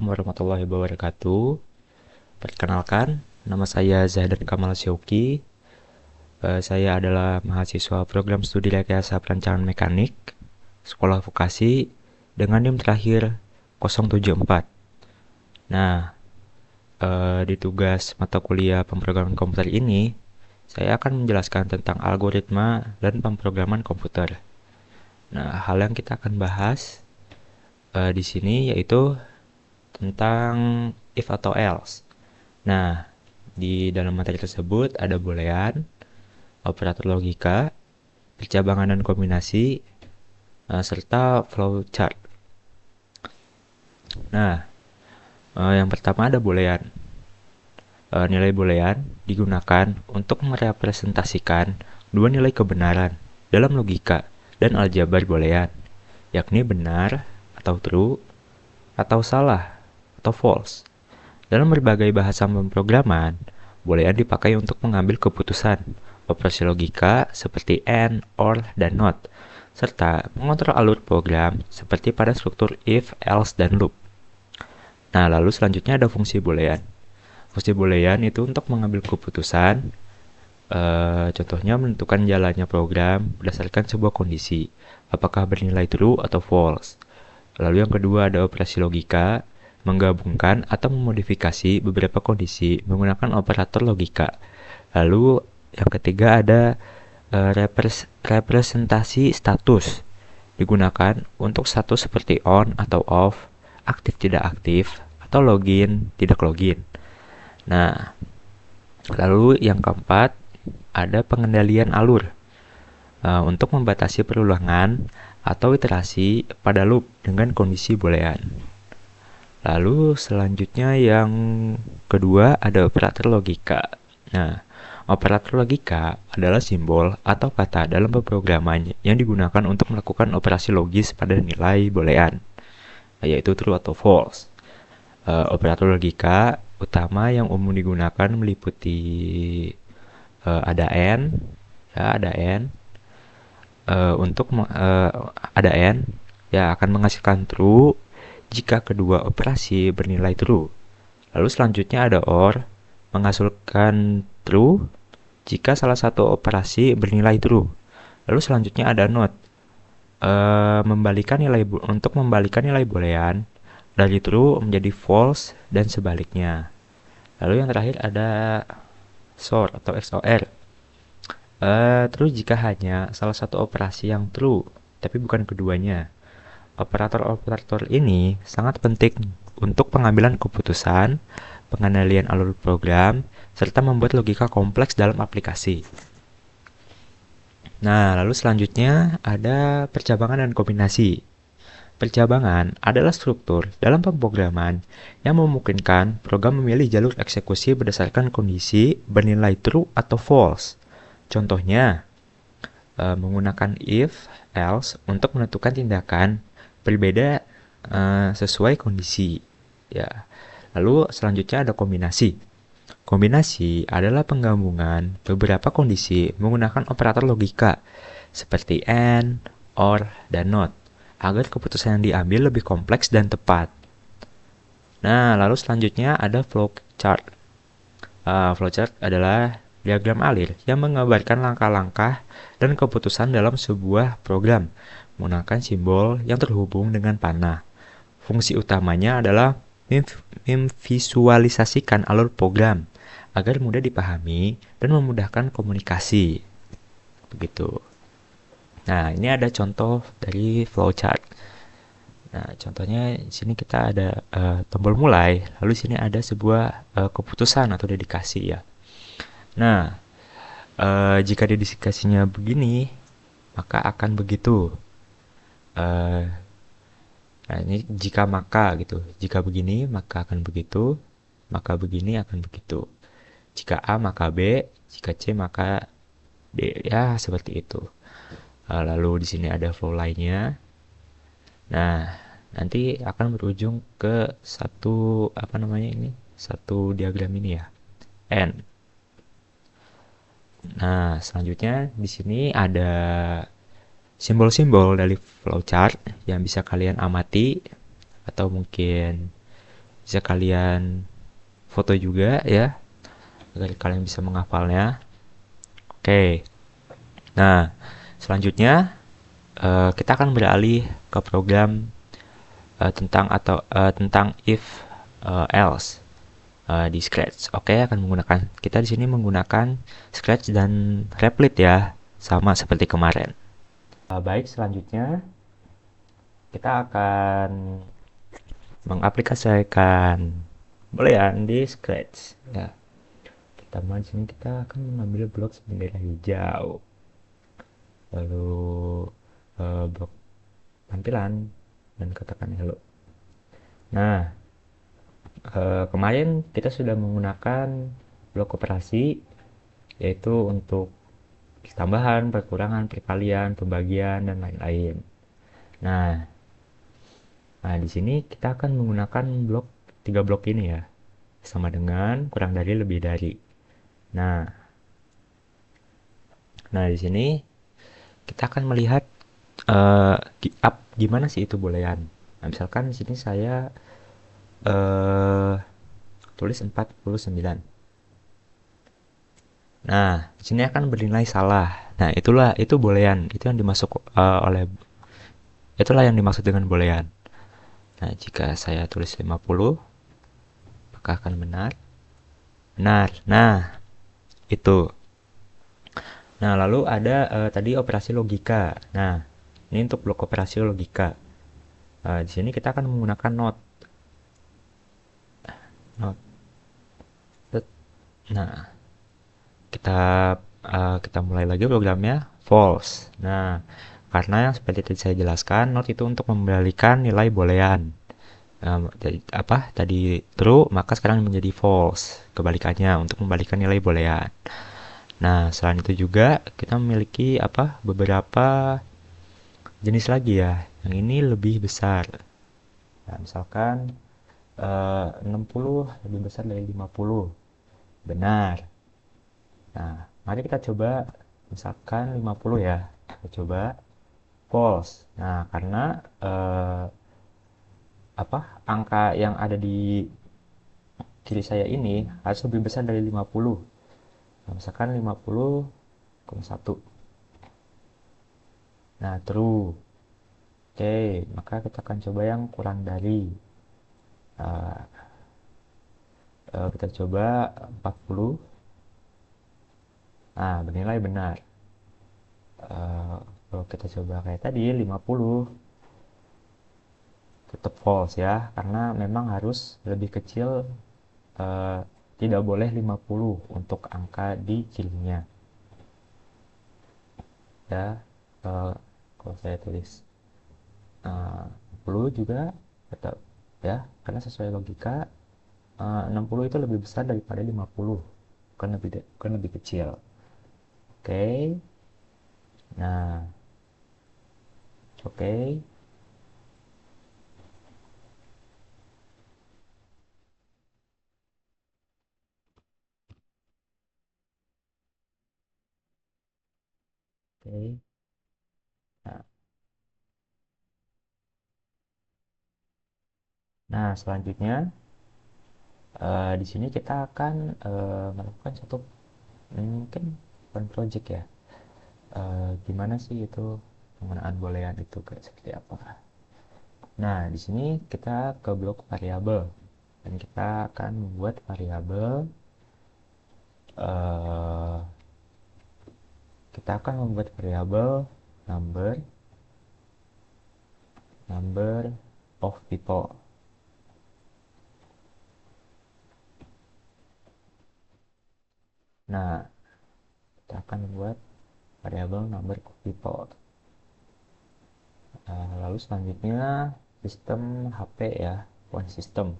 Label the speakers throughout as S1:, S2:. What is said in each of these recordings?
S1: Warahmatullahi wabarakatuh. Perkenalkan, nama saya Zahdan Kamal Syauki. Saya adalah mahasiswa program studi rekayasa perancangan mekanik, Sekolah Vokasi, dengan NIM terakhir 074. Nah, di tugas mata kuliah pemrograman komputer ini, saya akan menjelaskan tentang algoritma dan pemrograman komputer. Nah, hal yang kita akan bahas di sini yaitu tentang if atau else. Nah, di dalam materi tersebut ada boolean, operator logika, percabangan dan kombinasi, serta flowchart. Nah, yang pertama ada boolean. Nilai boolean digunakan untuk merepresentasikan dua nilai kebenaran dalam logika dan aljabar boolean, yakni benar atau true, atau salah atau false. Dalam berbagai bahasa pemrograman, boolean dipakai untuk mengambil keputusan operasi logika seperti AND, OR, dan NOT, serta mengontrol alur program seperti pada struktur if, else, dan loop. Nah, lalu selanjutnya ada fungsi boolean. Fungsi boolean itu untuk mengambil keputusan, contohnya menentukan jalannya program berdasarkan sebuah kondisi, apakah bernilai true atau false. Lalu yang kedua ada operasi logika, menggabungkan atau memodifikasi beberapa kondisi menggunakan operator logika. Lalu yang ketiga ada representasi status, digunakan untuk status seperti on atau off, aktif tidak aktif, atau login tidak login. Nah, lalu yang keempat ada pengendalian alur untuk membatasi perulangan atau iterasi pada loop dengan kondisi boolean. Lalu selanjutnya yang kedua ada operator logika. Nah, operator logika adalah simbol atau kata dalam pemrograman yang digunakan untuk melakukan operasi logis pada nilai boolean, yaitu true atau false. Operator logika utama yang umum digunakan meliputi ada AND, ada AND. Ada AND ya akan menghasilkan true jika kedua operasi bernilai true. Lalu selanjutnya ada OR, menghasilkan true jika salah satu operasi bernilai true. Lalu selanjutnya ada NOT, untuk membalikan nilai boolean dari true menjadi false dan sebaliknya. Lalu yang terakhir ada XOR atau XOR. Terus jika hanya salah satu operasi yang true, tapi bukan keduanya. Operator-operator ini sangat penting untuk pengambilan keputusan, pengendalian alur program, serta membuat logika kompleks dalam aplikasi. Nah, lalu selanjutnya ada percabangan dan kombinasi. Percabangan adalah struktur dalam pemrograman yang memungkinkan program memilih jalur eksekusi berdasarkan kondisi bernilai true atau false. Contohnya, menggunakan if, else untuk menentukan tindakan berbeda sesuai kondisi. Ya. Lalu selanjutnya ada kombinasi. Kombinasi adalah penggabungan beberapa kondisi menggunakan operator logika seperti AND, OR, dan NOT agar keputusan yang diambil lebih kompleks dan tepat. Nah, lalu selanjutnya ada flowchart. Flowchart adalah diagram alir yang menggambarkan langkah-langkah dan keputusan dalam sebuah program menggunakan simbol yang terhubung dengan panah. Fungsi utamanya adalah memvisualisasikan alur program agar mudah dipahami dan memudahkan komunikasi. Begitu. Nah, ini ada contoh dari flowchart. Nah, contohnya di sini kita ada tombol mulai, lalu di sini ada sebuah keputusan atau dedikasi ya. Nah, jika dedikasinya begini, maka akan begitu. Nah, ini jika maka gitu. Jika begini, maka akan begitu. Maka begini akan begitu. Jika A, maka B. Jika C, maka D. Ya, seperti itu. Lalu di sini ada flow lainnya. Nah, nanti akan berujung ke satu diagram ini ya. N. Nah, selanjutnya di sini ada simbol-simbol dari flowchart yang bisa kalian amati atau mungkin bisa kalian foto juga ya, agar kalian bisa menghafalnya. Oke, nah selanjutnya kita akan beralih ke program tentang if else di Scratch. Oke, akan menggunakan kita di sini menggunakan Scratch dan Replit ya, sama seperti kemarin. Baik, selanjutnya kita akan mengaplikasikan boolean di Scratch. Ya, pertama di sini kita akan mengambil blok bendera hijau, lalu blok tampilan dan katakan hello. Nah, kemarin kita sudah menggunakan blok operasi, yaitu untuk tambahan, perkurangan, perkalian, pembagian, dan lain-lain. Nah, di sini kita akan menggunakan tiga blok ini ya, sama dengan kurang dari lebih dari. Nah, di sini kita akan melihat gimana sih itu boolean. Nah, misalkan di sini saya uh, tulis 49. Nah, di sini akan bernilai salah. Nah, itu boolean, itulah yang dimaksud dengan boolean. Nah, jika saya tulis 50, apakah akan benar? Benar. Nah, itu. Nah, lalu ada tadi operasi logika. Nah, ini untuk blok operasi logika. Di sini kita akan menggunakan not. Not. Nah, kita kita mulai lagi programnya false. Nah, karena yang seperti tadi saya jelaskan, not itu untuk membalikan nilai boolean. Jadi apa tadi true, maka sekarang menjadi false. Kebalikannya untuk membalikan nilai boolean. Nah, selain itu juga kita memiliki beberapa jenis lagi ya. Yang ini lebih besar. Nah, misalkan 60 lebih besar dari 50. Benar. Nah, mari kita coba misalkan 50 ya. Kita coba false. Nah, karena angka yang ada di kiri saya ini harus lebih besar dari 50. Nah, misalkan 50,1. Nah, true. Oke, maka kita akan coba yang kurang dari. Uh, kita coba 40. Nah, bernilai benar. Kalau kita coba kayak tadi 50, tetap false ya, karena memang harus lebih kecil, uh, tidak boleh 50 untuk angka di kirinya. Ya, kalau saya tulis 60 juga tetap ya, karena sesuai logika 60 itu lebih besar daripada 50, bukan lebih kecil. Oke. Nah, oke. Oke. Nah, selanjutnya di sini kita akan melakukan satu mungkin fun project ya. Gimana sih itu penggunaan boolean itu kayak seperti apa? Nah, di sini kita ke blok variabel dan kita akan membuat variabel. eh, kita akan membuat variabel number number of people. Nah, kita akan membuat variabel number of people. Lalu selanjutnya sistem HP ya, phone system.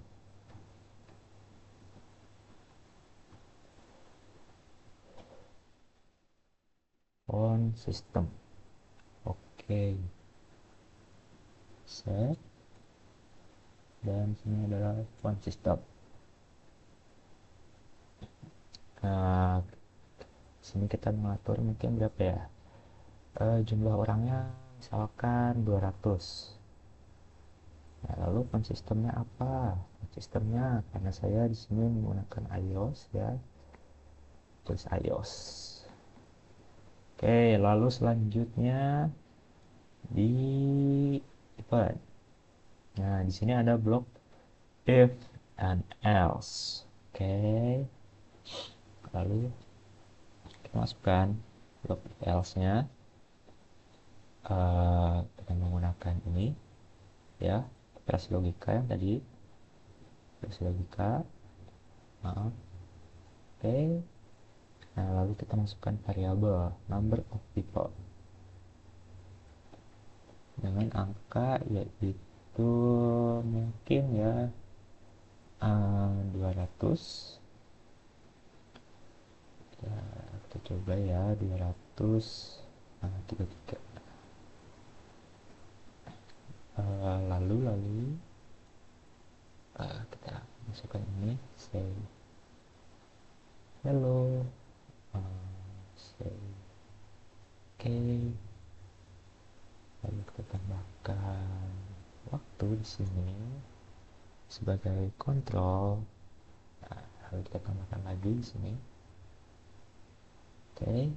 S1: Phone system. Oke, set, dan sini adalah phone system. Nah, sini kita mengatur mungkin berapa ya? Jumlah orangnya misalkan 200. Nah, lalu font sistemnya apa? Font sistemnya karena saya di sini menggunakan iOS ya, tulis iOS. Oke, lalu selanjutnya di apa? Nah, di sini ada blok if and else. Oke, lalu kita masukkan blok if else-nya. Kita menggunakan ini ya, operasi logika yang tadi, operasi logika. Maaf. Oke. Nah, lalu kita masukkan variabel number of people dengan angka yaitu mungkin ya 200 ya, kita coba ya 200 33 lalu kita masukkan ini say hello, say okay, lalu kita tambahkan waktu di sini sebagai kontrol. Nah, lalu kita tambahkan lagi di sini. Oke.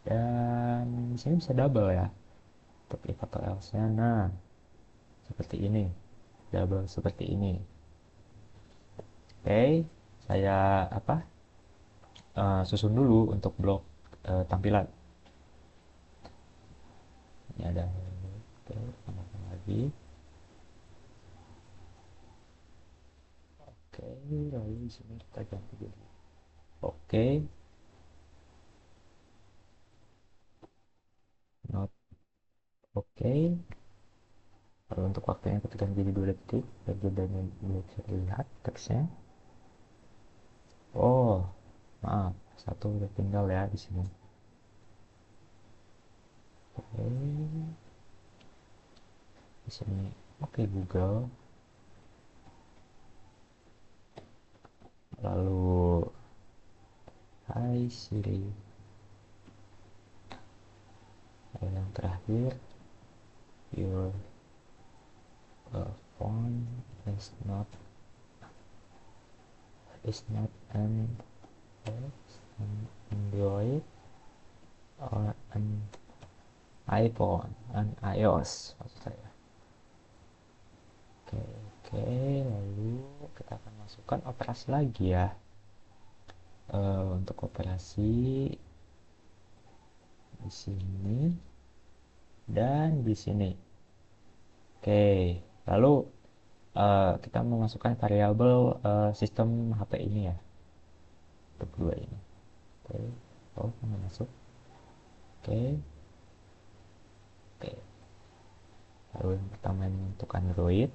S1: Dan di sini bisa double ya. Untuk if atau else-nya. Nah, seperti ini. Double seperti ini. Oke. Saya susun dulu untuk blok tampilan. Ini ada. Oke, tambahkan lagi. Oke, lalu di sini kita ganti jadi oke. Not oke. Lalu untuk waktunya kita ganti jadi 2 detik biar bedanya bisa dilihat teksnya. Oh, maaf, satu udah tinggal ya di sini. Oke, di sini oke Google. Lalu Hai Siri. Lalu yang terakhir, your phone is not an Android or an iPhone, an iOS maksud saya. Oke, oke, lalu kita akan masukkan operasi lagi ya. Untuk operasi di sini dan di sini. Oke, lalu kita memasukkan variabel sistem HP ini ya, untuk dua ini. Oke, oh nggak masuk. Oke, oke. Lalu yang pertama ini untuk Android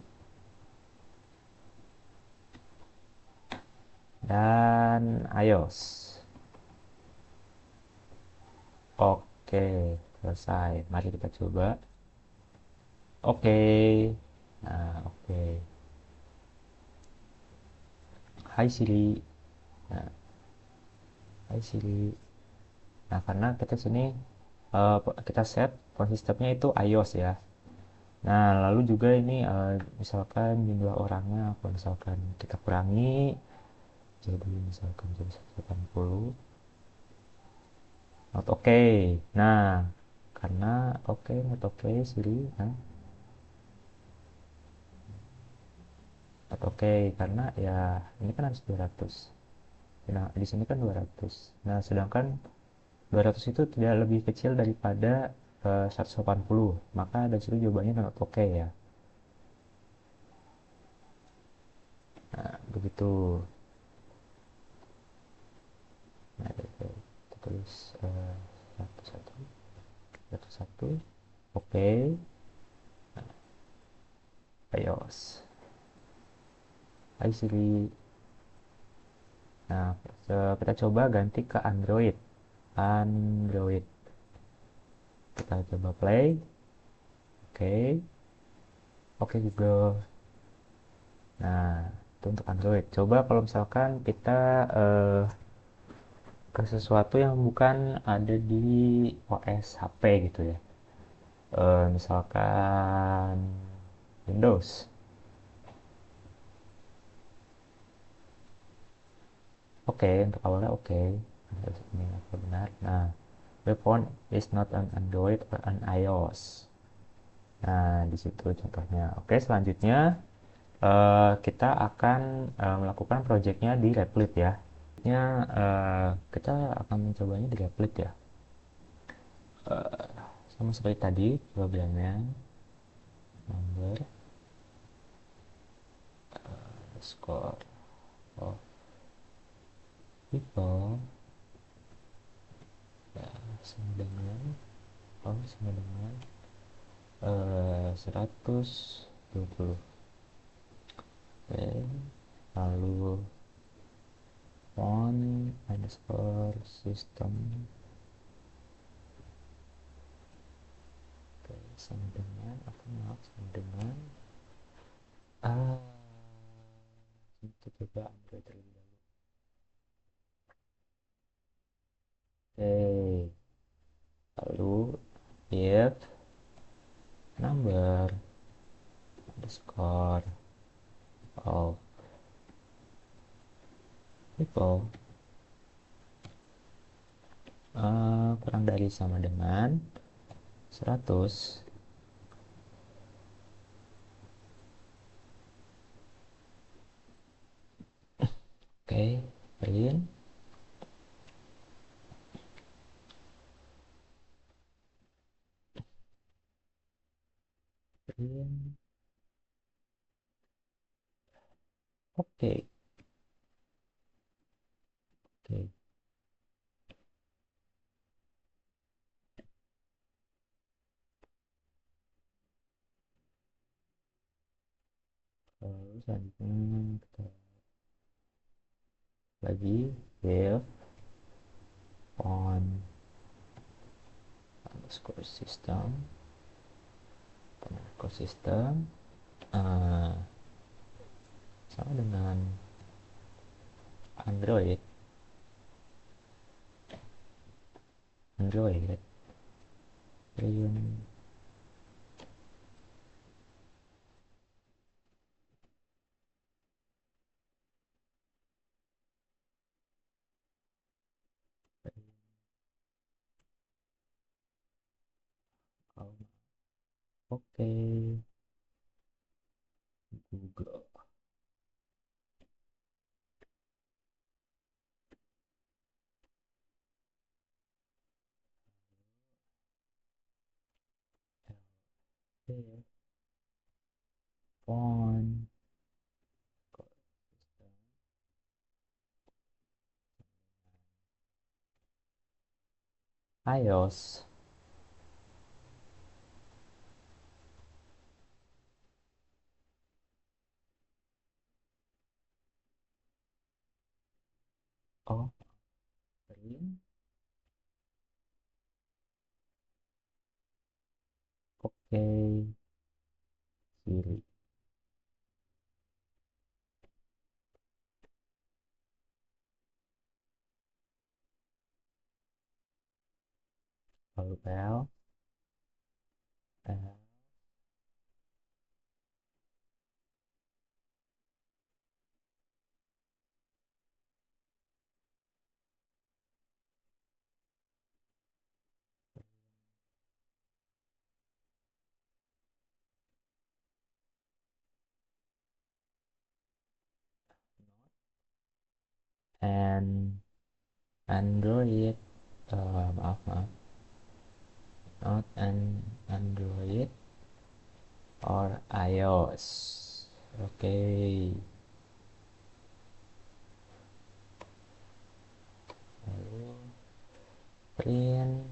S1: dan iOS. Oke, selesai. Mari kita coba. Oke, nah oke. Hai Siri. Nah, Hai Siri. Nah, karena kita sini kita set font sistemnya itu iOS ya. Nah, lalu juga ini misalkan jumlah orangnya, kalau misalkan kita kurangi, jadi misalkan jadi 180, not oke. Okay. Nah, karena oke, okay, not oke, okay, Siri. Nah, not oke, okay, karena ya ini kan harus 200. Nah, di sini kan 200. Nah, sedangkan 200 itu tidak lebih kecil daripada 180. Maka dari situ jawabannya not oke okay, ya. Nah, begitu. Nah, kita tulis satu satu satu satu. Oke. iOS. Hai Siri. Nah, kita coba ganti ke Android. Android. Kita coba play. Oke. Oke Google. Nah, itu untuk Android. Coba kalau misalkan kita ke sesuatu yang bukan ada di OS HP gitu ya. Misalkan Windows. Oke, untuk awalnya oke. Ini apa benar? Nah, the phone is not an Android or an iOS. Nah, di situ contohnya. Oke, selanjutnya kita akan melakukan projectnya di Replit ya. Kita akan mencobanya di Replit ya. Sama seperti tadi programnya, number, score of people sama dengan sama dengan 120. Oke, lalu font underscore system, oke, sama dengan apa, maaf, sama dengan ah itu coba Android terlebih dahulu. Oke, lalu if number underscore of people kurang dari sama dengan 100. Oke, print, print. Oke, oke. Lalu selanjutnya kita lagi with on underscore system, underscore system, uh, sama dengan Android, Android, print, oke, Google, font, iOS. Oh, print, oke, Siri, lalu L, L, and Android, maaf maaf, not an Android or iOS. Oke, lalu print,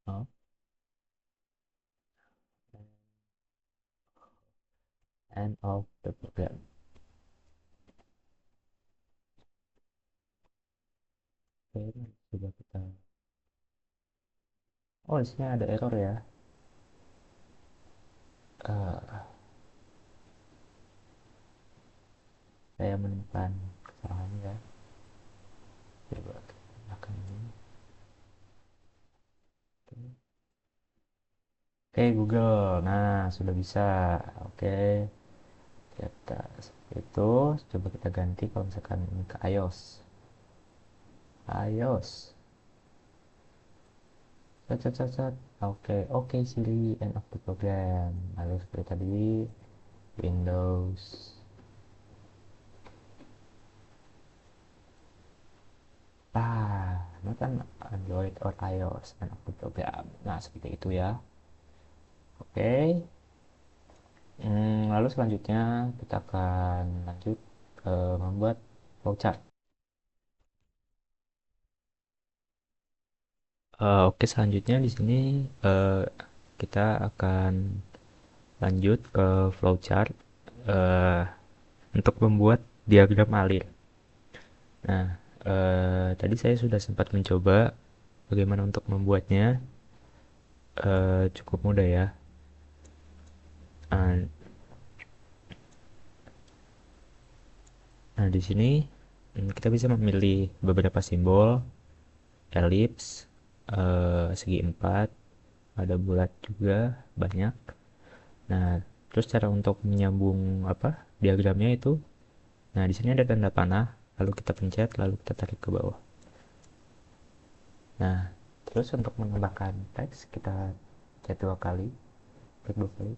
S1: oh, end of the program. Oke, coba kita. Oh, di sini ada error ya. Eh, saya menemukan kesalahan ya. Coba kita gunakan ini. Oke, Google. Nah, sudah bisa. Oke, kita seperti itu. Coba kita ganti kalau misalkan ini ke iOS. iOS. Set, set, set, set. Oke, oke Siri, end of the program. Lalu seperti tadi, Windows. Ini kan Android or iOS, end of the program. Nah, seperti itu ya. Oke. Lalu selanjutnya kita akan lanjut ke membuat flowchart. Oke, selanjutnya di sini eh, kita akan lanjut ke flowchart eh, untuk membuat diagram alir. Nah, tadi saya sudah sempat mencoba bagaimana untuk membuatnya. Cukup mudah ya. Nah, nah, di sini kita bisa memilih beberapa simbol, elips, segi empat, ada bulat juga banyak. Nah, terus cara untuk menyambung apa diagramnya itu, nah di sini ada tanda panah, lalu kita pencet, lalu kita tarik ke bawah. Nah, terus untuk menambahkan teks kita chat dua kali, klik dua kali.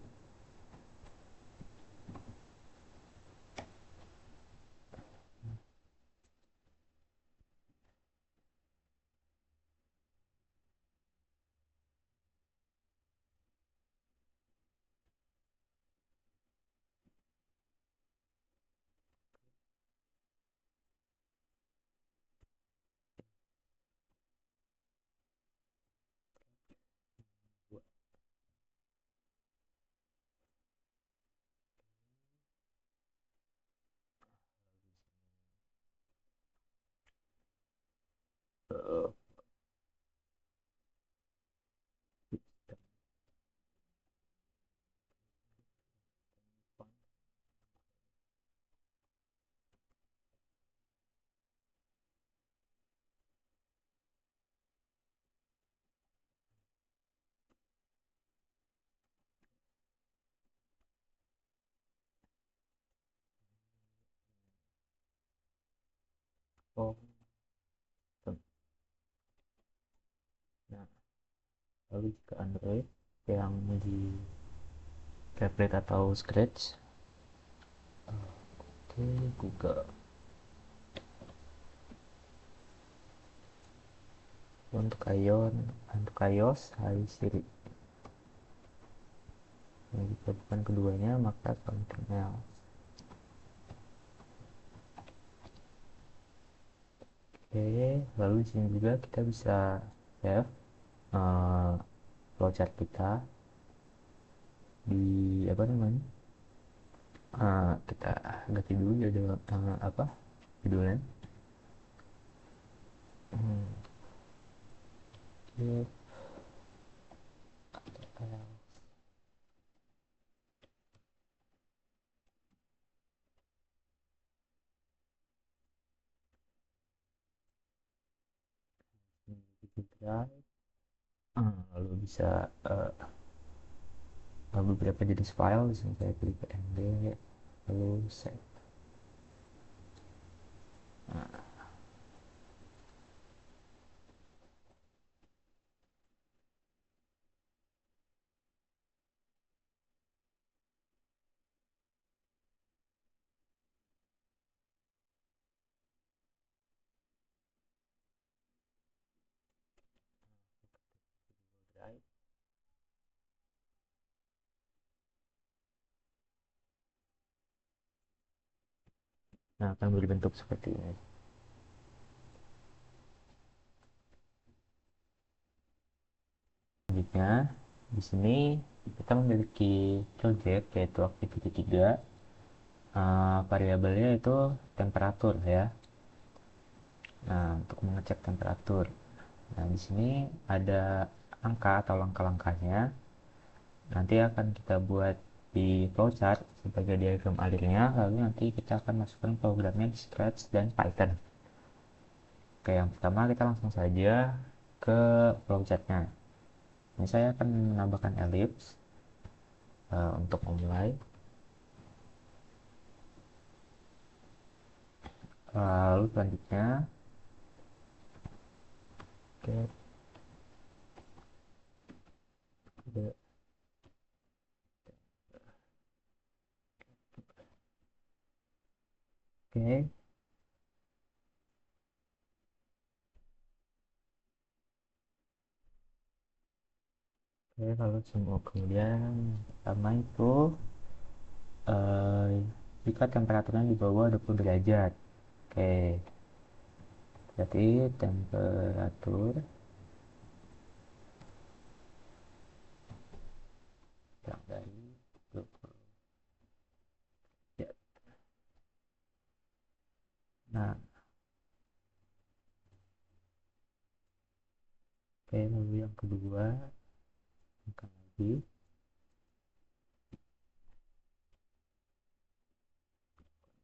S1: Oh, nah, lalu ke Android yang di tablet atau Scratch. Oke, Google. Untuk iOS, Hai Siri. Nah, jika bukan keduanya, maka Ctrl. Oke, lalu di sini juga kita bisa save flowchart kita di apa namanya? Kita ganti dulu jadi apa? Judulnya. Hmm, oke. Drive. Lalu bisa beberapa jenis file, di sini saya pilih PNG, lalu save. Nah, Drive. Nah, akan berbentuk seperti ini. Selanjutnya, di sini kita memiliki project yaitu activity 3. Variabelnya itu temperatur ya. Nah, untuk mengecek temperatur. Nah, di sini ada angka atau langkah-langkahnya. Nanti akan kita buat di flowchart sebagai diagram alirnya, lalu nanti kita akan masukkan programnya di Scratch dan Python. Oke, yang pertama kita langsung saja ke flowchartnya. Ini saya akan menambahkan elips untuk memulai. Lalu selanjutnya, oke, oke, oke, lalu semua kemudian pertama itu eh, jika temperaturnya di bawah 20 derajat. Oke, berarti temperatur yang dari 20 derajat. Nah, oke, lalu yang kedua akan lagi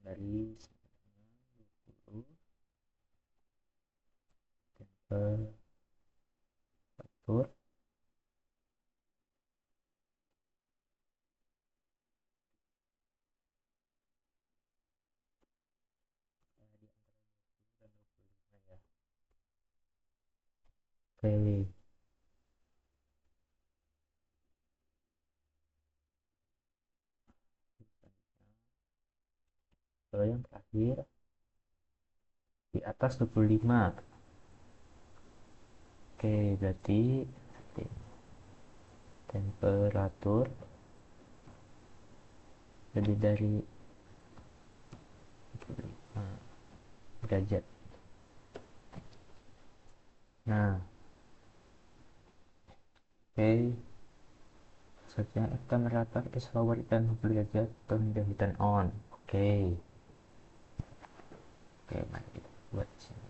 S1: dari 10 temperatur dan 25 ya. Oke, lalu yang terakhir di atas 25. Oke, berarti temperatur lebih dari 25 derajat. Nah, oke, searchnya temperature is lower than 20 derajat, turn the heater on. Oke, oke, mari kita buat sini.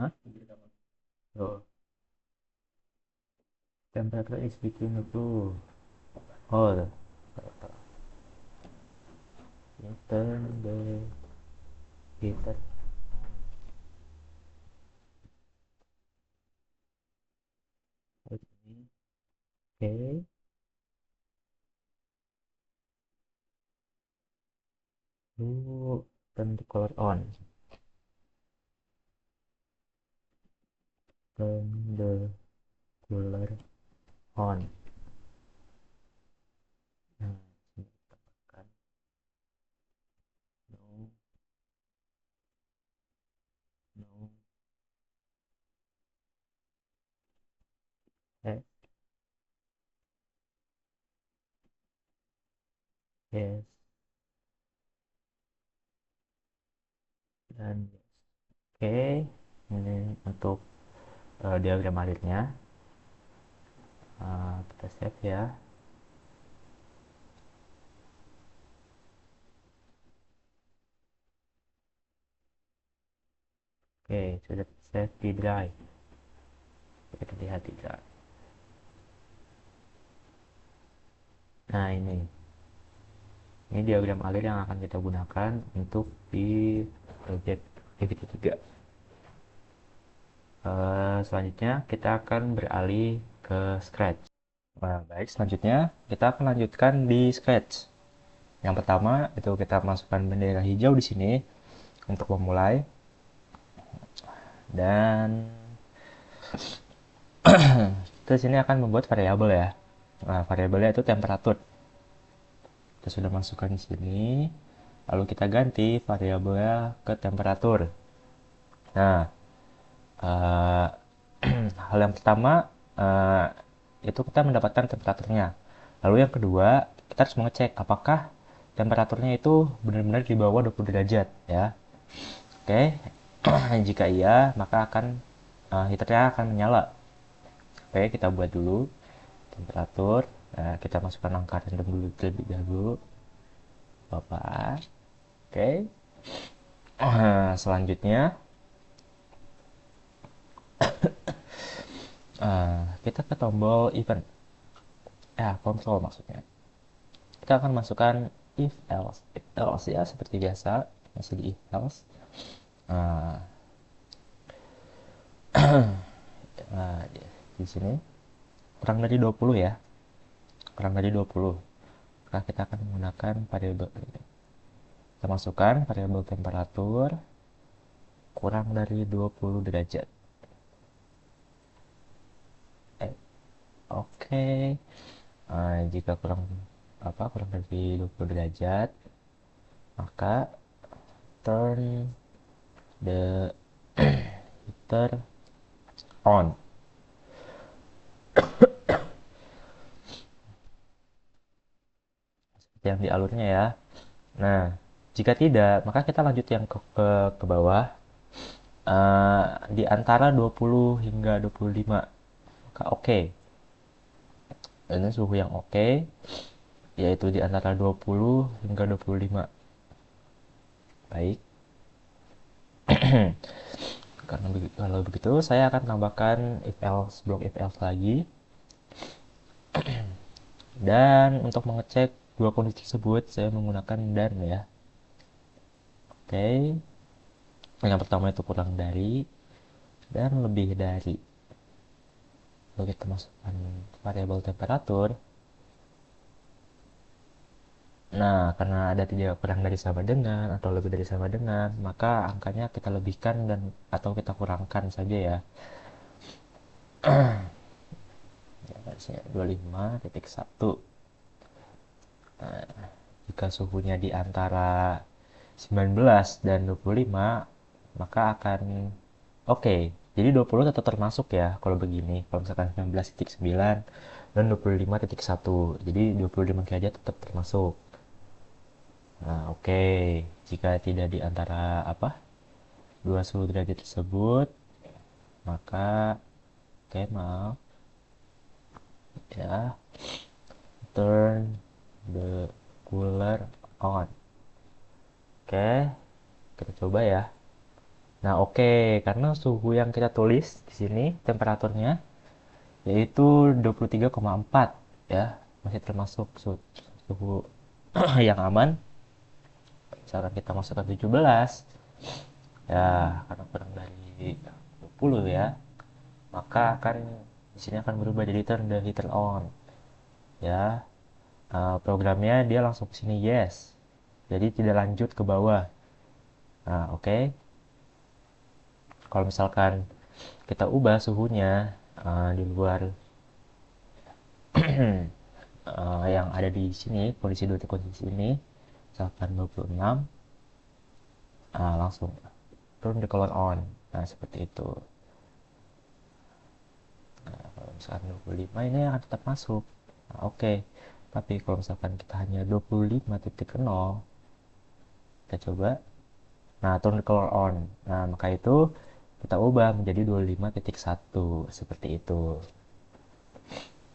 S1: Hah? Oh, temperature is between the two. Oh, you turn the heater on. Oke, lu turn the color on. Turn the cooler on. Nah, sini kita tambahkan no, no, yes, yes, dan yes. Oke, ini untuk diagram alirnya. Kita save ya. Oke, sudah save di drive. Kita lihat di drive. Nah, ini diagram alir yang akan kita gunakan untuk di project activity 3. Selanjutnya kita akan beralih ke Scratch. Nah, baik, selanjutnya kita akan lanjutkan di Scratch. Yang pertama itu kita masukkan bendera hijau di sini untuk memulai, dan terus ini akan membuat variabel ya. Nah, variabelnya itu temperatur. Kita sudah masukkan di sini. Lalu kita ganti variabelnya ke temperatur. Nah, uh, hal yang pertama itu kita mendapatkan temperaturnya. Lalu yang kedua, kita harus mengecek apakah temperaturnya itu benar-benar di bawah 20 derajat ya. Oke. Jika iya, maka heaternya akan menyala. Oke, kita buat dulu temperatur. Nah, kita masukkan angka random dulu terlebih dahulu. Bapak. Oke. Selanjutnya kita ke tombol event. kontrol maksudnya. Kita akan masukkan if else ya seperti biasa, masih di if else. Nah, nah, di sini kurang dari 20 ya, kurang dari 20. Maka kita akan menggunakan variabel ini. Kita masukkan variabel temperatur kurang dari 20 derajat. Oke. Jika kurang dari 20 derajat, maka turn the heater on. Seperti yang di alurnya ya. Nah, jika tidak, maka kita lanjut yang ke bawah. Di antara 20 hingga 25. Maka oke. Ini suhu yang oke, yaitu di antara 20 hingga 25. Baik. Karena kalau begitu, saya akan tambahkan if else, blok if else lagi. Dan untuk mengecek dua kondisi tersebut, saya menggunakan dan ya. Oke. Yang pertama itu kurang dari dan lebih dari. Lalu kita masukkan variabel temperatur. Nah, karena ada tidak kurang dari sama dengan atau lebih dari sama dengan, maka angkanya kita lebihkan dan atau kita kurangkan saja ya. 25.1. Nah, jika suhunya di antara 19 dan 25, maka akan oke. Jadi 20 tetap termasuk ya kalau begini. Kalau misalkan 19.9 dan 25.1. Jadi 25 derajat tetap termasuk. Nah, oke. Jika tidak di antara dua suhu derajat tersebut, maka maaf ya, turn the cooler on. Oke, kita coba ya. Nah, oke, karena suhu yang kita tulis di sini temperaturnya yaitu 23,4 ya, masih termasuk suhu yang aman. Misalkan kita masukkan 17 ya, karena kurang dari 20 ya, maka akan di sini akan berubah jadi turn the heater on ya. Programnya dia langsung ke sini yes, jadi tidak lanjut ke bawah. Nah, oke. Kalau misalkan kita ubah suhunya di luar yang ada di sini, kondisi dua kondisi ini, misalkan 26, langsung turn the color on. Nah, seperti itu. Nah, kalau misalkan 25 ini akan tetap masuk. Nah, oke. Tapi kalau misalkan kita hanya 25.0, kita coba. Nah, turn the color on. Nah, maka itu kita ubah menjadi 25.1 seperti itu.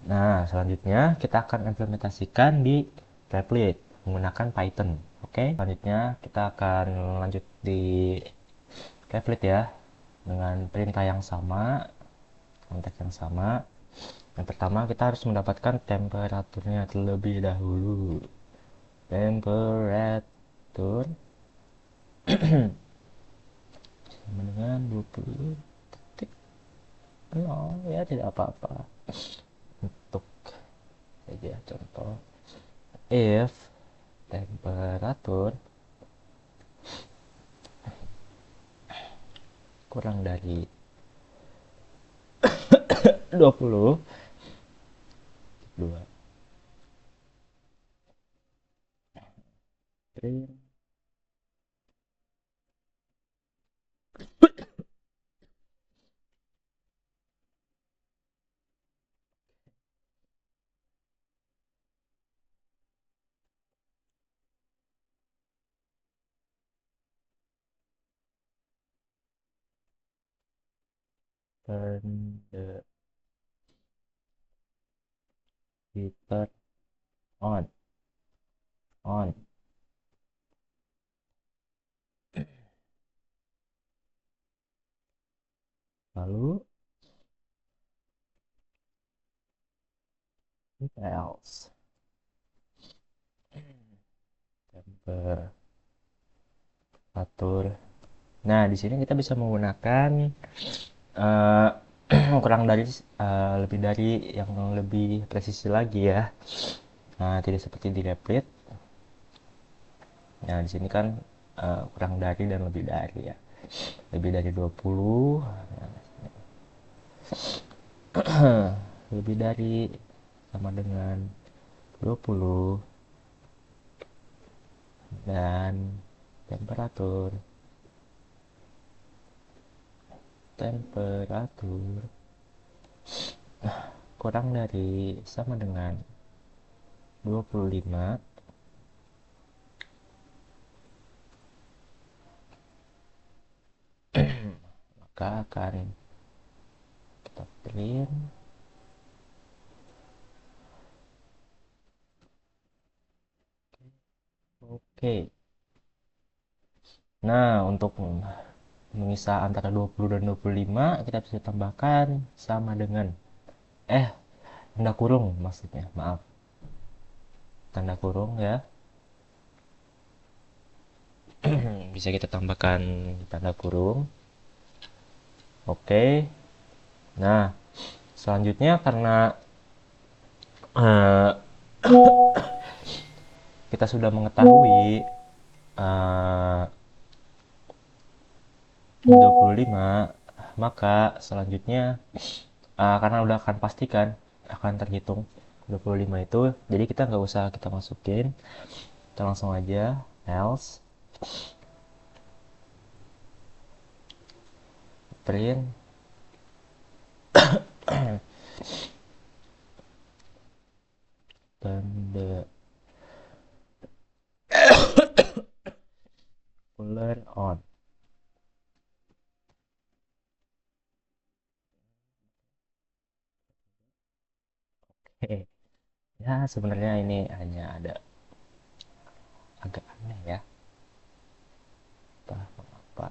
S1: Nah, selanjutnya kita akan implementasikan di Replit menggunakan Python. Oke, selanjutnya kita akan lanjut di Replit ya dengan perintah yang sama, konteks yang sama. Yang pertama kita harus mendapatkan temperaturnya terlebih dahulu. Temperatur sama dengan 20.0 ya, tidak apa-apa. Untuk saja contoh, if temperatur kurang dari 20, 2 print turn the heater on. Lalu else temperatur. Nah, di sini kita bisa menggunakan eh, kurang dari lebih dari yang lebih presisi lagi ya. Nah, tidak seperti di Replit. Nah, di sini kan kurang dari dan lebih dari ya. Lebih dari 20. Lebih dari sama dengan 20 dan temperatur temperatur kurang dari sama dengan 25, maka akan kita print. Oke. Nah, untuk memisah antara 20 dan 25 kita bisa tambahkan sama dengan tanda kurung, maksudnya maaf, tanda kurung ya. Bisa kita tambahkan tanda kurung. Oke. Nah, selanjutnya karena eh, kita sudah mengetahui 25, maka selanjutnya karena udah akan pastikan akan terhitung 25 itu, jadi kita nggak usah kita masukin, kita langsung aja else print tanda color on. Hehe. Ya sebenarnya ini hanya ada agak aneh ya, entah mengapa.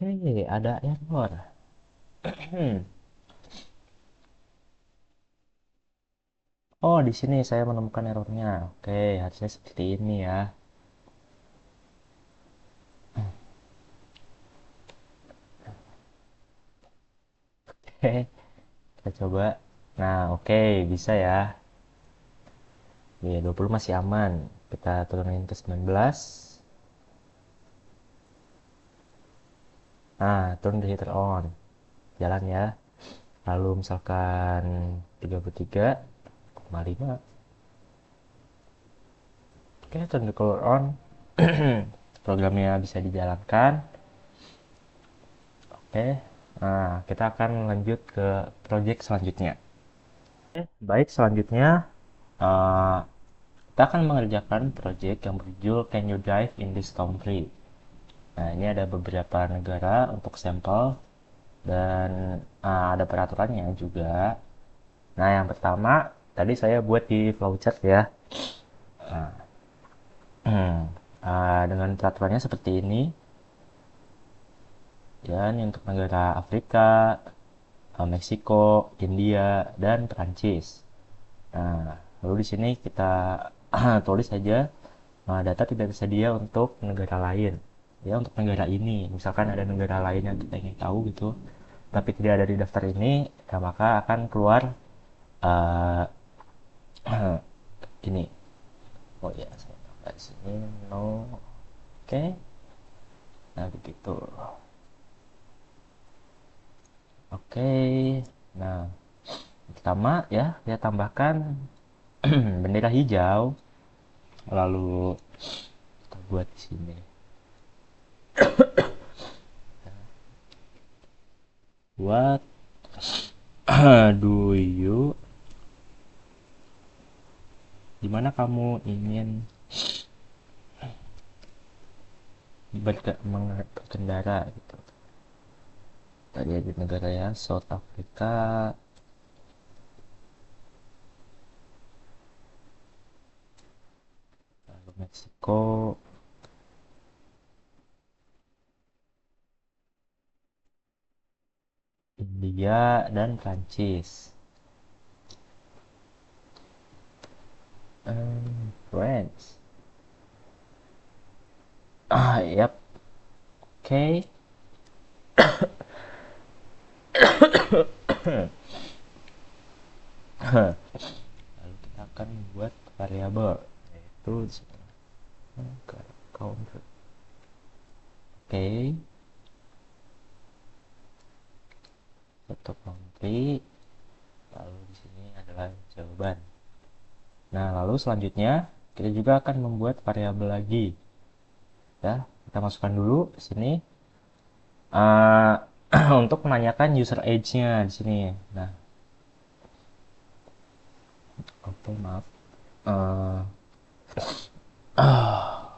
S1: Oke, ada error. Oh, di sini saya menemukan errornya. Oke, harusnya seperti ini ya. Oke, kita coba. Nah, oke, bisa ya. Ya, 20 masih aman. Kita turunin ke 19. Nah, turn the heater on. Jalan ya. Lalu misalkan 33,5. Oke, turn the color on. Programnya bisa dijalankan. Oke. Nah, kita akan lanjut ke project selanjutnya. Oke, baik, selanjutnya eh, kita akan mengerjakan project yang berjudul Can You Drive in this Country? Nah, ini ada beberapa negara untuk sampel dan ada peraturannya juga. Nah, yang pertama tadi saya buat di flowchart ya. Nah, dengan peraturannya seperti ini. Dan untuk negara Afrika, Meksiko, India, dan Perancis. Nah, lalu di sini kita tulis saja data tidak tersedia untuk negara lain. Ya, untuk negara ini, misalkan ada negara lain yang kita ingin tahu gitu, tapi tidak ada di daftar ini, ya maka akan keluar uh, ini. Oh ya, saya tambah di sini no. Oke. Nah, begitu. Oke. Nah, pertama ya, kita tambahkan bendera hijau. Lalu kita buat di sini. What do you di mana kamu ingin berkendara gitu. Tadi ada negara ya, South Africa, lalu Meksiko, India dan Prancis. France. Yap. Oke. Lalu kita akan membuat variabel yaitu country. Oke. Satu country. Lalu di sini adalah jawaban. Nah, lalu selanjutnya kita juga akan membuat variabel lagi. Ya, kita masukkan dulu di sini uh, untuk menanyakan user age-nya di sini. Nah, oke, maaf. Uh,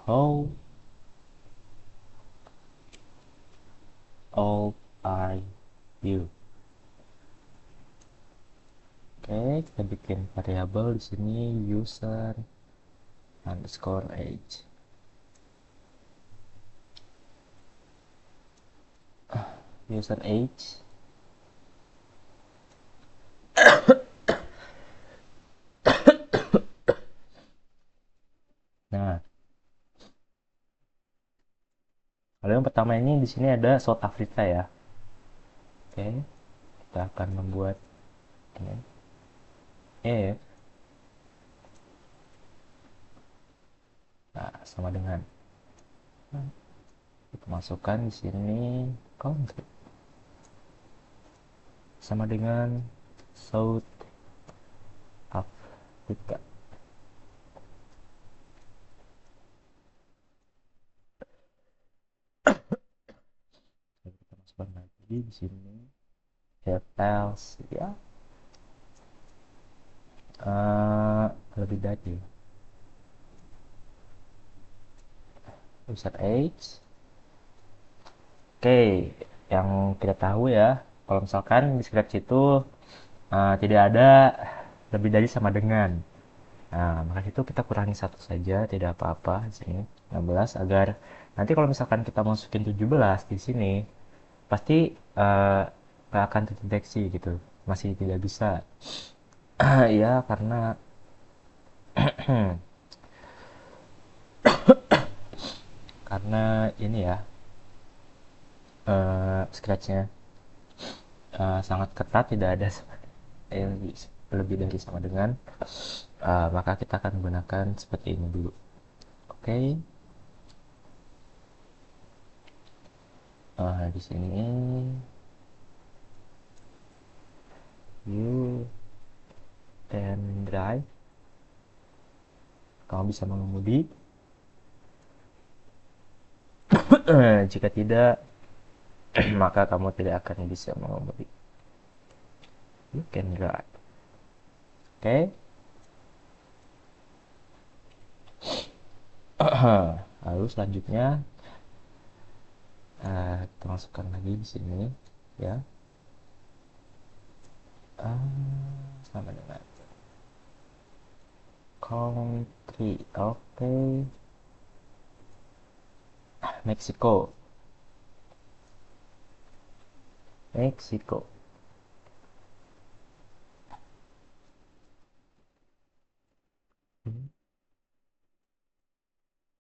S1: how old are you? Oke, kita bikin variabel di sini user underscore age. User age. Nah, lalu yang pertama ini di sini ada South Africa ya. Oke, kita akan membuat ini. Nah, sama dengan kita masukkan di sini country sama dengan South Africa. Kita masukkan lagi di sini else ya, lebih dari user age. Oke, yang kita tahu ya, kalau misalkan di Scratch itu tidak ada lebih dari sama dengan. Nah, maka itu kita kurangi satu saja, tidak apa-apa di sini 16 agar nanti kalau misalkan kita masukin 17 di sini pasti nggak akan terdeteksi gitu, masih tidak bisa. Ya karena karena ini ya scratchnya sangat ketat, tidak ada yang lebih dari sama dengan, maka kita akan menggunakan seperti ini dulu. Oke. Di sini you can drive, kamu bisa mengemudi. Jika tidak, maka kamu tidak akan bisa mengemudi. You can drive. Oke. Lalu selanjutnya kita masukkan lagi di sini ya, sama dengan country. Oke. Meksiko.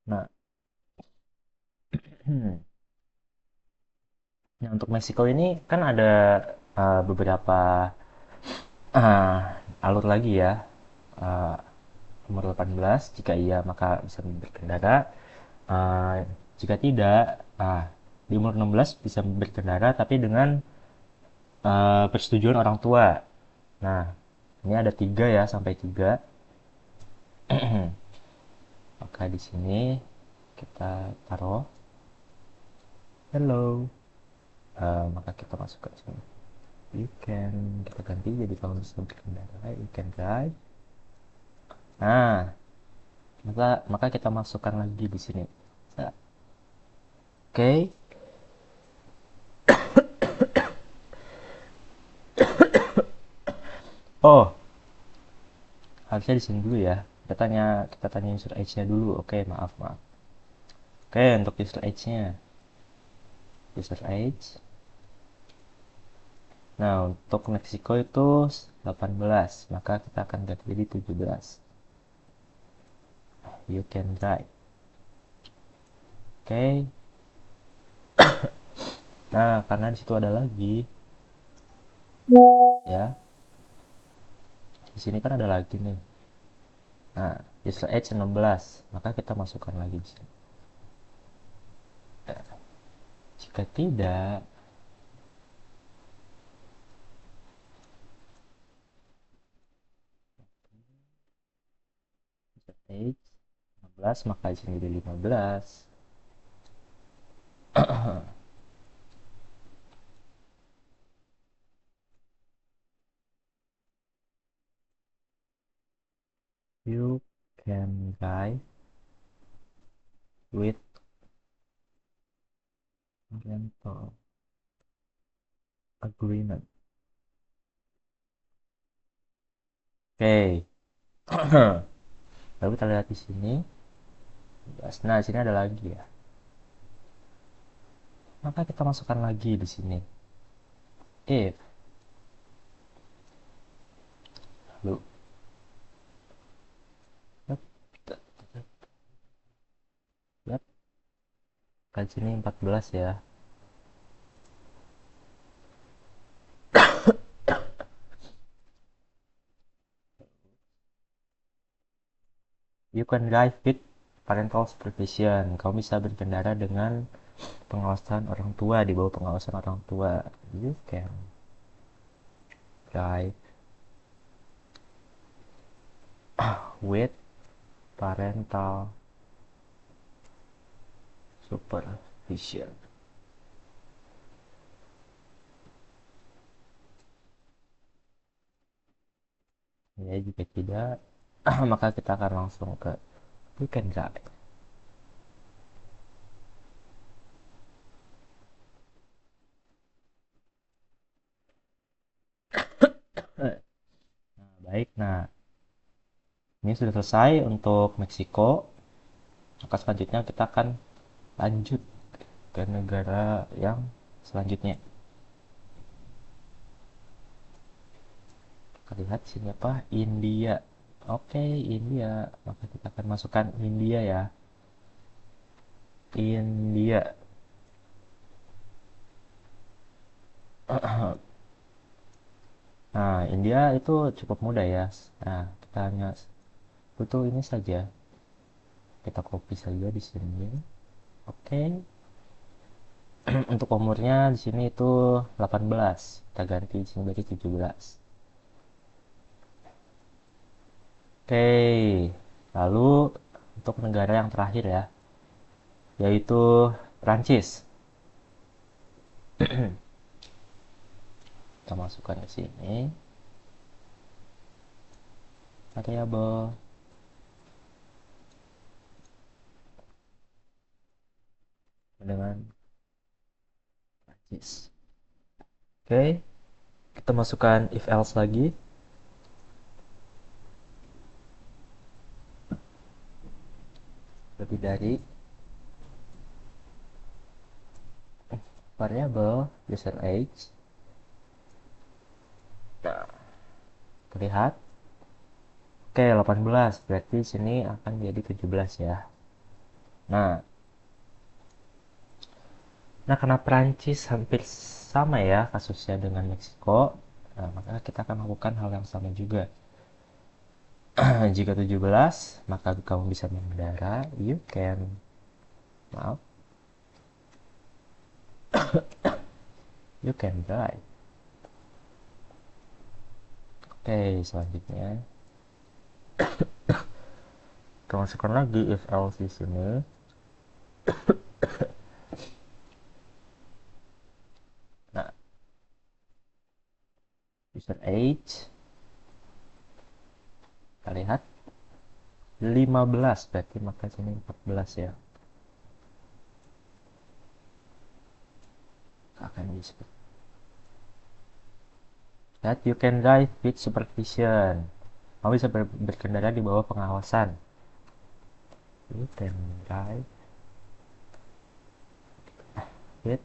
S1: Nah, nah untuk Meksiko ini kan ada beberapa alur lagi ya. Uh, Nomor 18, jika iya maka bisa berkendara. Jika tidak, di umur 16 bisa berkendara tapi dengan persetujuan orang tua. Nah, ini ada 3 ya, sampai 3. Maka di sini kita taruh hello. Maka kita masukkan sini. You can, kita ganti jadi kalau bisa berkendara, you can drive. Nah, maka kita masukkan lagi di sini. Nah, oke. Oh, harusnya di sini dulu ya. Kita tanya user age-nya dulu. Oke, maaf. Oke, untuk user age-nya. User age. Nah, untuk Meksiko itu 18, maka kita akan ganti jadi 17. You can drive. Oke. Nah, karena di situ ada lagi, ya. Di sini kan ada lagi nih. Nah, user age 16, maka kita masukkan lagi di sini. Jika tidak, user age 16, maka di sini jadi 15. You can drive with rental agreement. Oke. Lalu kita lihat di sini. Nah, di sini ada lagi ya. Maka kita masukkan lagi di sini. If. Lalu, yep, yep. Kan sini 14 ya. You can drive with parental supervision. Kamu bisa berkendara dengan pengawasan orang tua, di bawah pengawasan orang tua. You can drive with parental supervision. Ya, jika tidak, maka kita akan langsung ke you can drive. Nah, baik. Nah, ini sudah selesai untuk Meksiko. Maka selanjutnya kita akan lanjut ke negara yang selanjutnya. Kita lihat sini apa? India. Oke, India. Maka kita akan masukkan India ya. India. Nah, India itu cukup mudah ya. Nah, kita hanya butuh ini saja. Kita copy saja di sini. Oke. Untuk umurnya di sini itu 18. Kita ganti di sini jadi 17. Oke. Lalu untuk negara yang terakhir ya, yaitu Prancis. Kita masukkan ke sini. Variable dengan Prancis. Oke, kita masukkan if else lagi. Lebih dari variable user age. Nah, terlihat. Oke, 18. Berarti sini akan jadi 17 ya. Nah, karena Prancis hampir sama ya kasusnya dengan Meksiko, nah, maka kita akan melakukan hal yang sama juga. Jika 17, maka kamu bisa mengendara. You can, maaf, you can drive. Oke, selanjutnya kita masukkan lagi if else di sini. Nah, user age, kita lihat 15, berarti maka sini 14 ya. Akan disebut that you can drive with supervision. Kamu bisa berkendara di bawah pengawasan. You can drive with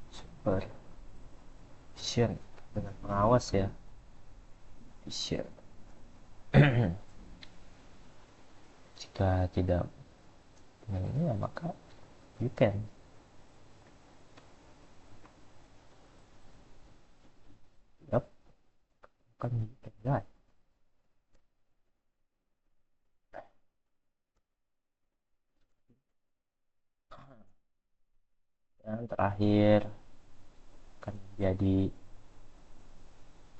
S1: supervision. supervision, dengan pengawas ya. Vision. Jika tidak dengan ini ya maka you can. Yup, kan you can die. Yang terakhir akan menjadi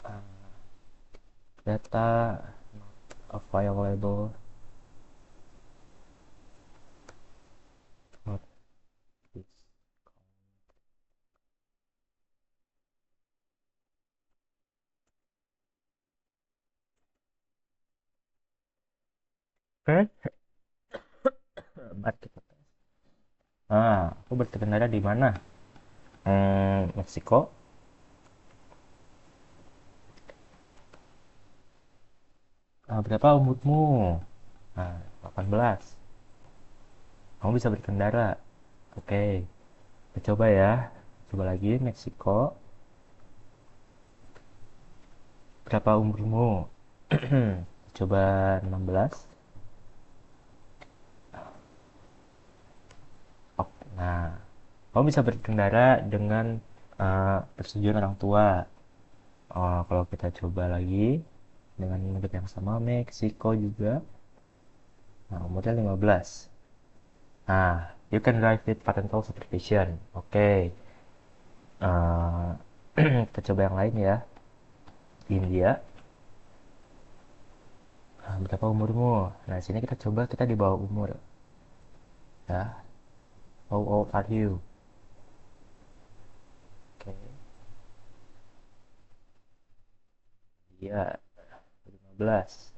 S1: uh, data not available, not this. Oke, mari kita tes. Aku berkendara di mana? Meksiko. Berapa umurmu? 18. Kamu bisa berkendara. Oke, kita coba ya. Coba lagi, Meksiko. Berapa umurmu? Coba 16. Oke, nah, kamu bisa berkendara dengan persetujuan orang tua. Kalau kita coba lagi dengan negara yang sama, Meksiko juga. Nah, umurnya 15. Nah, you can drive with parental supervision. Oke. Uh, kita coba yang lain ya. Di India. Berapa umurmu? Nah, sini kita coba kita di bawah umur. Ya. How old are you? Oke. Iya, 15.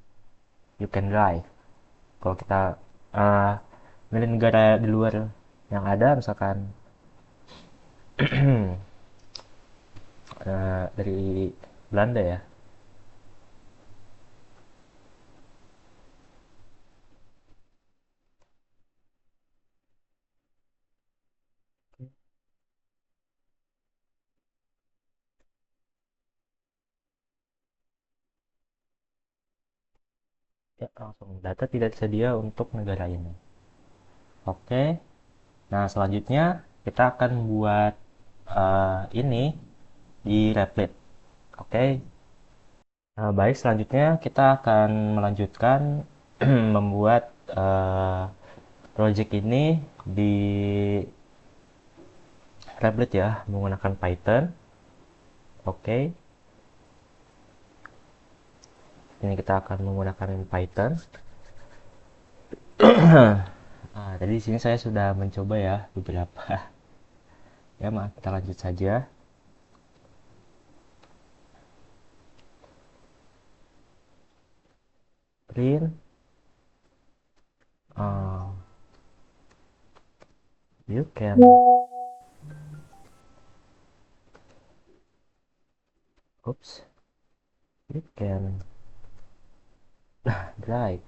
S1: You can drive. Kalau kita uh, milih negara di luar yang ada, misalkan dari Belanda ya. Ya, langsung data tidak tersedia untuk negara ini. Oke. Nah, selanjutnya kita akan buat ini di Replit. Oke. Baik, selanjutnya kita akan melanjutkan membuat project ini di Replit ya, menggunakan Python. Oke. Ini kita akan menggunakan Python. Tadi di sini saya sudah mencoba ya beberapa. Ya, maaf, kita lanjut saja. Print. Uh, you can. Oops. You can drive.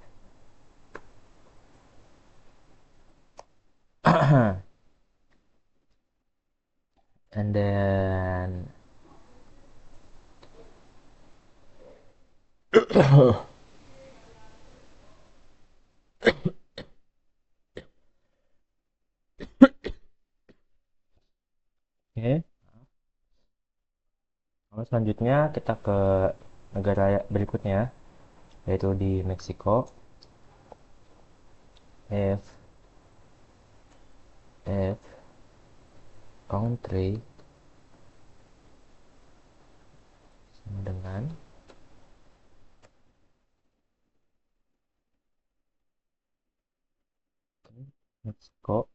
S1: And then oke. Lalu selanjutnya kita ke negara berikutnya, yaitu di Meksiko. If if country sama dengan Meksiko.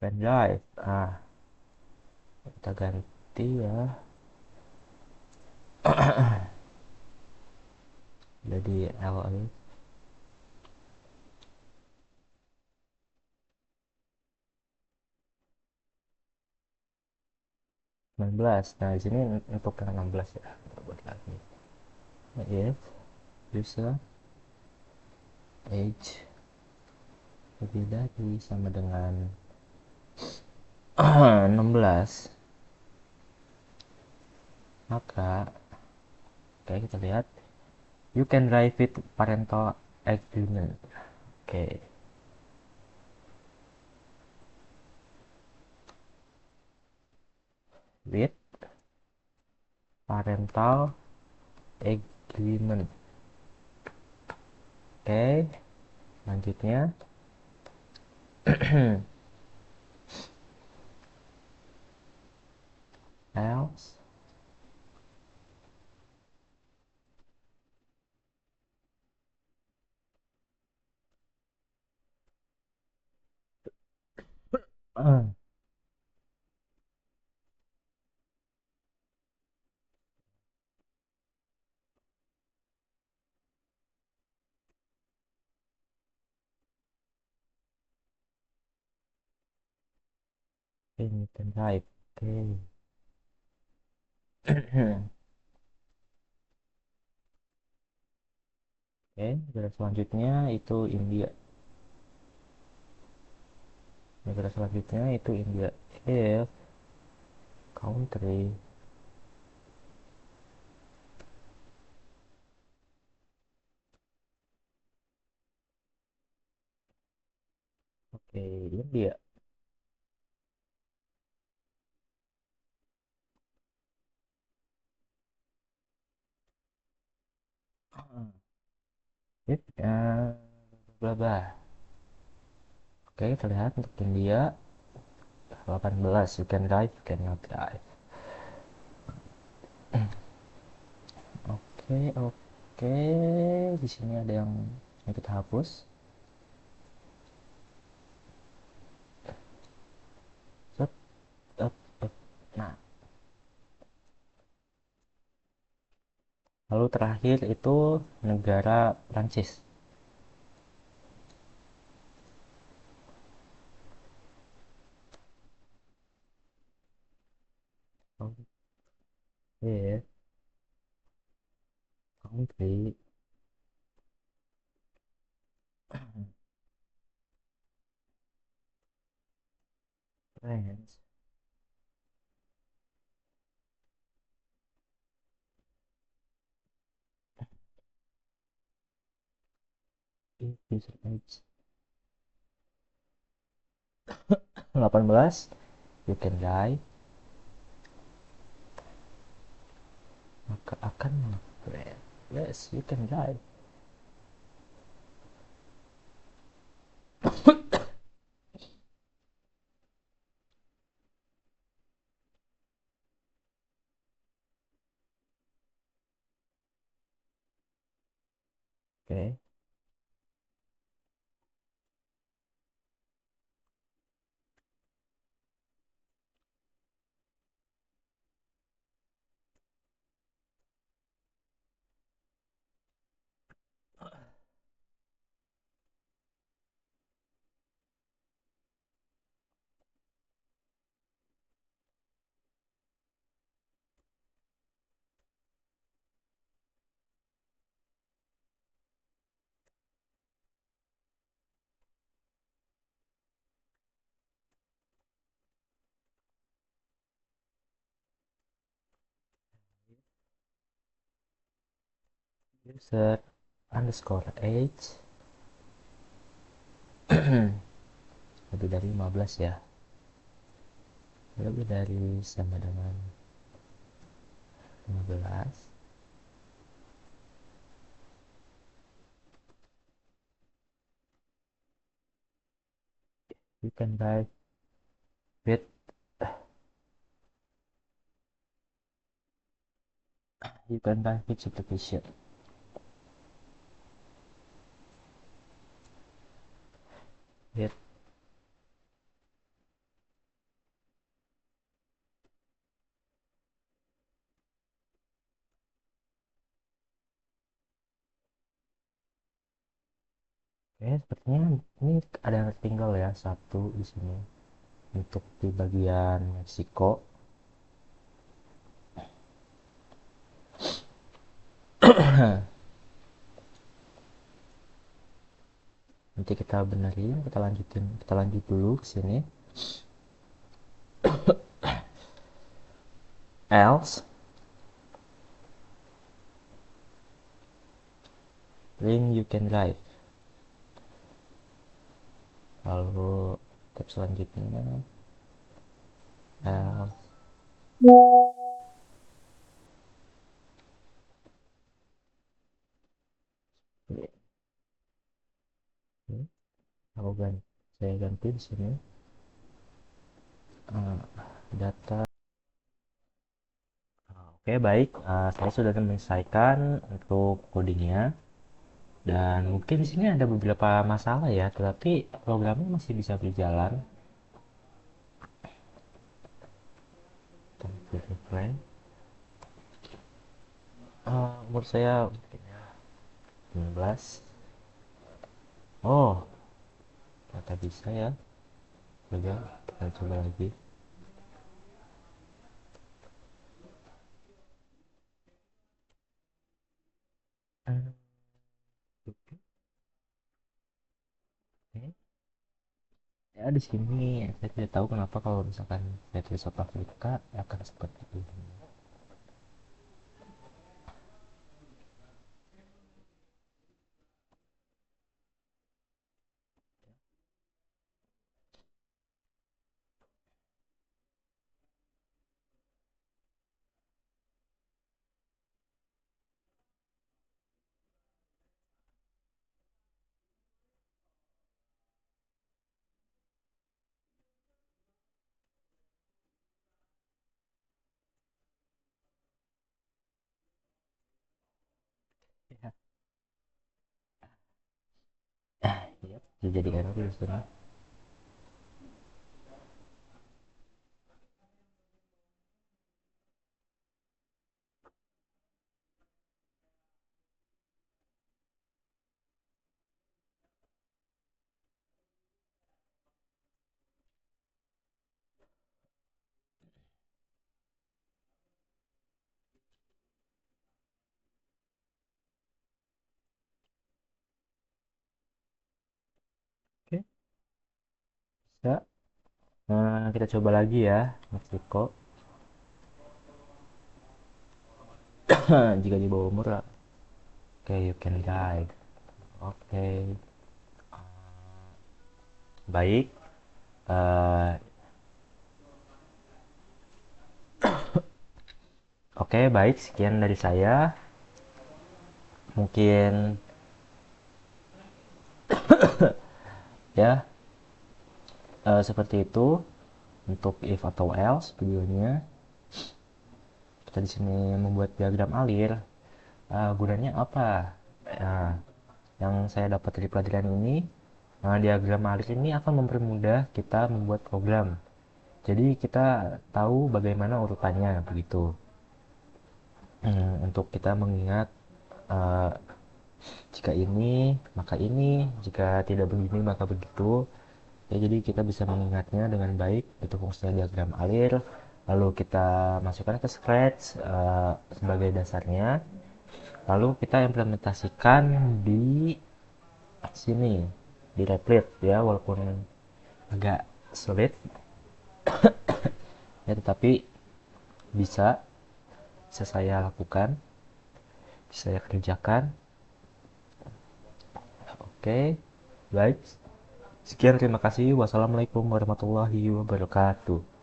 S1: Pen drive. Kita ganti ya. Jadi LA 19. Nah, di sini untuk yang 16 ya. Kita buat lagi. If user age lebih dari sama dengan 16, maka oke kita lihat you can drive with parental agreement. Oke, with parental agreement. Oke, selanjutnya else you can drive. Oke. Oke, negara selanjutnya itu India. Negara selanjutnya itu India. If country, oke, India. If bla bla. Oke, kita lihat untuk India 18, you can drive, you cannot drive. Oke, oke. Di sini ada yang kita hapus. Set, up, up. Nah, lalu terakhir itu negara Prancis. Oke, country, France, if user age 18, you can die, maka akan yes, you can die. Oke, user underscore age lebih dari 15 ya, lebih dari sama dengan 15, you can buy with subdivision. With oke, sepertinya ini ada yang tertinggal ya, satu di sini untuk di bagian Meksiko. Nanti kita benerin, kita lanjut dulu ke sini. Else link you can drive. Lalu step selanjutnya else. Aku ganti, saya ganti di sini data. Oke, baik. Saya sudah menyelesaikan untuk codingnya. Dan mungkin di sini ada beberapa masalah ya, tetapi programnya masih bisa berjalan. Umur saya mungkin ya 19. Oh, ternyata bisa ya. Coba kita coba lagi. Hmm, Oke. Ya di sini saya tidak tahu kenapa kalau misalkan saya tulis South Africa akan seperti ini. Ya, ya, jadi error di sini. Oke, bisa. Kita coba lagi ya, Mas Riko. Jika di bawah umur, oke, you can drive. Oke, baik. Eh, oke, baik. Sekian dari saya. Mungkin ya seperti itu untuk if atau else videonya. Kita di sini membuat diagram alir. Gunanya apa? Nah, yang saya dapat dari pelajaran ini, diagram alir ini akan mempermudah kita membuat program. Jadi kita tahu bagaimana urutannya begitu. Untuk kita mengingat eh, jika ini maka ini, jika tidak begini maka begitu. Ya, jadi kita bisa mengingatnya dengan baik. Itu fungsinya diagram alir. Lalu kita masukkan ke Scratch sebagai dasarnya. Lalu kita implementasikan di sini di Replit ya, walaupun agak sulit ya, tetapi bisa bisa saya lakukan, bisa saya kerjakan. Oke, baik. Sekian, terima kasih. Wassalamualaikum warahmatullahi wabarakatuh.